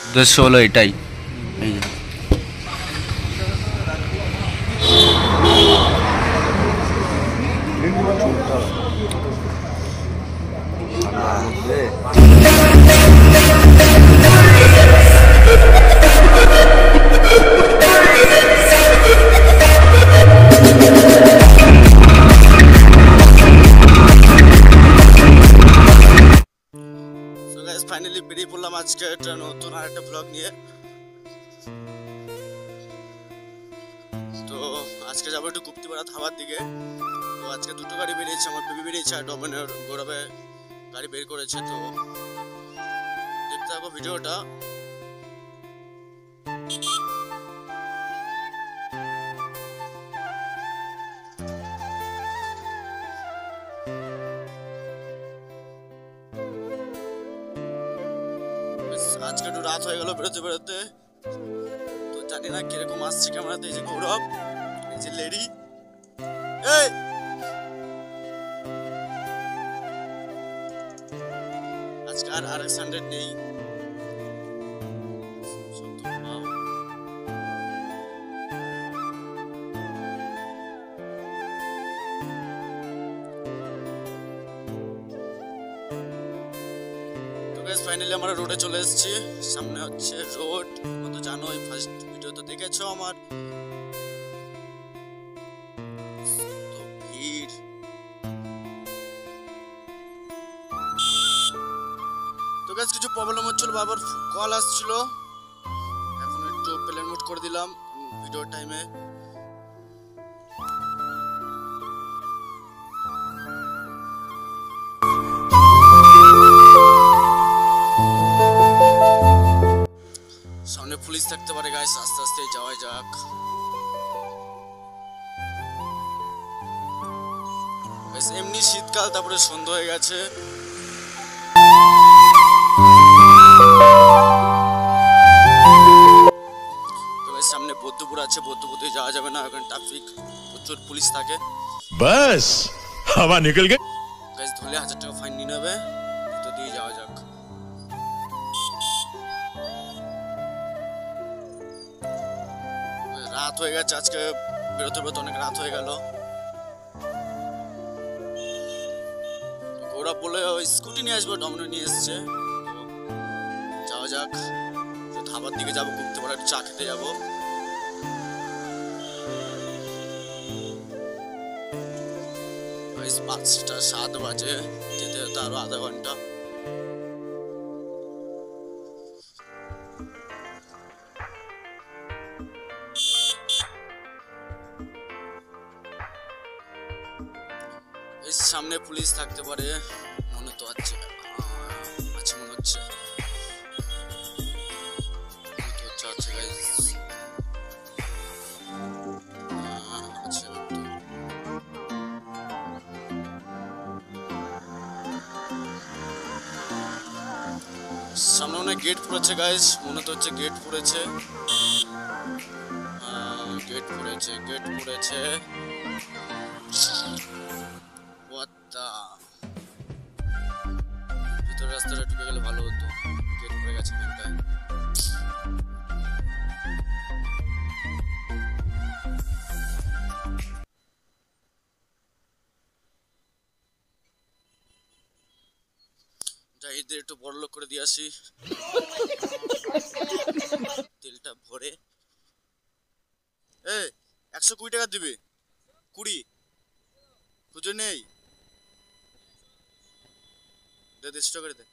উদ্দেশ্য হলো এটাই। এই যে ফাইনালি বেরিয়ে পড়লাম আজকে একটা নতুন আর একটা ব্লগ নিয়ে। তো আজকে যাবো একটু গুপ্তিপাড়া ধাবার দিকে। তো আজকে দুটো গাড়ি বেরিয়েছে, আমার বেবি বেরিয়েছে আর ডমিনের গৌরবে গাড়ি বের করেছে। তো দেখতে থাকবো ভিডিওটা। আজকে একটু রাত হয়ে গেল বেরোতে বেরোতে। তো জানি না কিরকম আসছে ক্যামেরাতে। এই যে গৌরব, এই যে লেডি, এই আজকে আর RX 100 নেই। ফাইনালি আমরা রোডে চলে এসেছি। সামনে হচ্ছে রোড, তোমরা তো জানোই, ফার্স্ট ভিডিও তো দেখেছো আমার। তো ভিড়, তো গাইস কিছু প্রবলেম হচ্ছিল, বারবার কল আসছিল। এখন একটু প্লেন মোড করে দিলাম ভিডিও টাইমে। সামনে পুলিশ থাকতে পারে গাইস, আস্তে আস্তে যাওয়া যাক। এমনি শীতকাল, তারপরে সন্ধ্যা হয়ে গেছে। সামনে বৌদ্ধপুর আছে, বৌদ্ধপুরে যাওয়া যাবে না, ওখানে ট্রাফিক, প্রচুর পুলিশ থাকে। বাস হাওয়া নিকল গে। গাইস ধরলে 1000 টাকা ফাইন নিয়ে নেবে। তো দিয়ে যাওয়া যাক। রাত হয়ে গেছে, আজকে বেরোতে বেরোতে অনেক রাত হয়ে গেল। গৌরব বলে ওই স্কুটি নিয়ে আসবো, ডমিনো নিয়ে এসছে। যাওয়া যাক, ধাবার দিকে যাবো, ঘুরতে পারে, চা খেতে যাবো। গাইস 5টা 7 বাজে, যেতে যেতে আরো আধা ঘন্টা। সামনে পুলিশ থাকতে পারে মনে তো আছে, মনে হচ্ছে আছে গাইস। সামনে অনেক গেট পড়েছে গাইস, মনে তো হচ্ছে গেট পড়েছে। গেট পড়েছে, গেট পড়েছে। ভিতরে রাস্তাটা ঢুকে গেলে ভালো হতো, গেট পড়ে গেছে এখানটায়। যাই এদের একটু বড় লোক করে দিয়ে আসি, তেলটা ভরে। 120 টাকা দিবে, 20 খুঁজে নেই, 150 টাকা করে দে।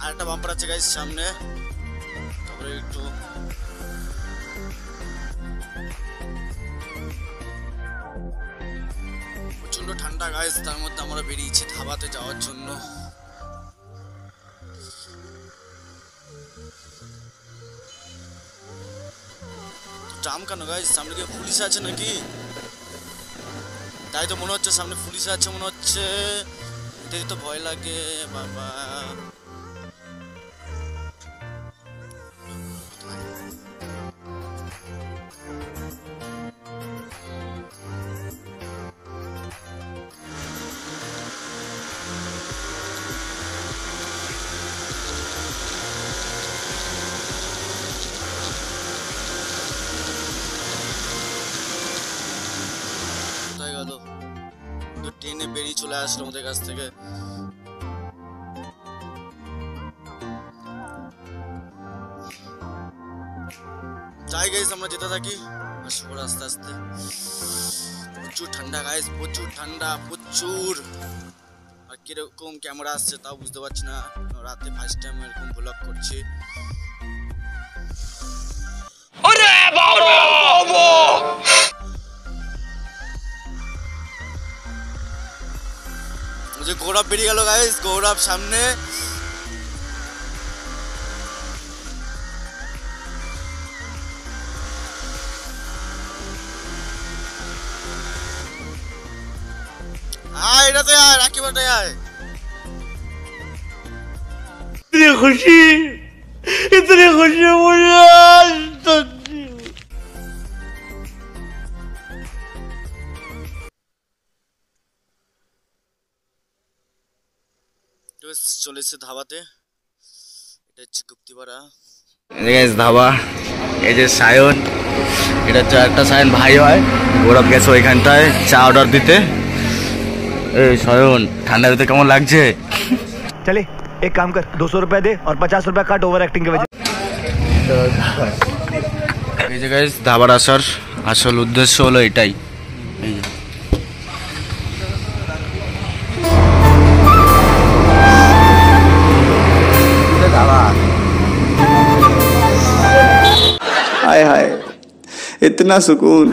আরেকটা বাম্পার আছে গাইস সামনে, তারপরে একটু প্রচন্ড ঠান্ডা গাইস, তার মধ্যে আমরা বেরিয়েছি ধাবাতে যাওয়ার জন্য। জাম কেন গাইস? সামনে কি পুলিশ আছে নাকি? তাই তো মনে হচ্ছে সামনে পুলিশ আছে মনে হচ্ছে, এটাই তো ভয় লাগে বাবা। তো ট্রেনে বেরিয়ে চলে আসলো আমাদের কাছ থেকে। যাই গাইস, আমরা যেতে থাকি, আসবো আস্তে আস্তে। প্রচুর ঠান্ডা গাইস, প্রচুর ঠান্ডা, প্রচুর। আর কিরকম ক্যামেরা আসছে তাও বুঝতে পারছি না, রাতে ফার্স্ট টাইম এরকম ব্লগ করছি। যে গৌরব বেরিয়ে গেল গাইস, গৌরব সামনে। आए रहते यार, राखी बटे आए। इतनी खुशी मुझे आज तक। তো চলে এসেছে ধাবাতে, এটা হচ্ছে গুপ্তিপাড়া। গাইস ধাবা, এই যে সায়ন, এটা হচ্ছে একটা সায়ন ভাই হয়, গৌরব গেছে ওইখানটায় চা অর্ডার দিতে। এই সায়ন, ঠান্ডা দিতে কেমন লাগছে? चले एक काम कर, 200 रुपए दे और 50 रुपए काट ओवर एक्टिंग के वजह। এই যে গাইস ধাবার আসার আসল উদ্দেশ্য হলো এটাই। এই যে हाय हाय इतना सुकून।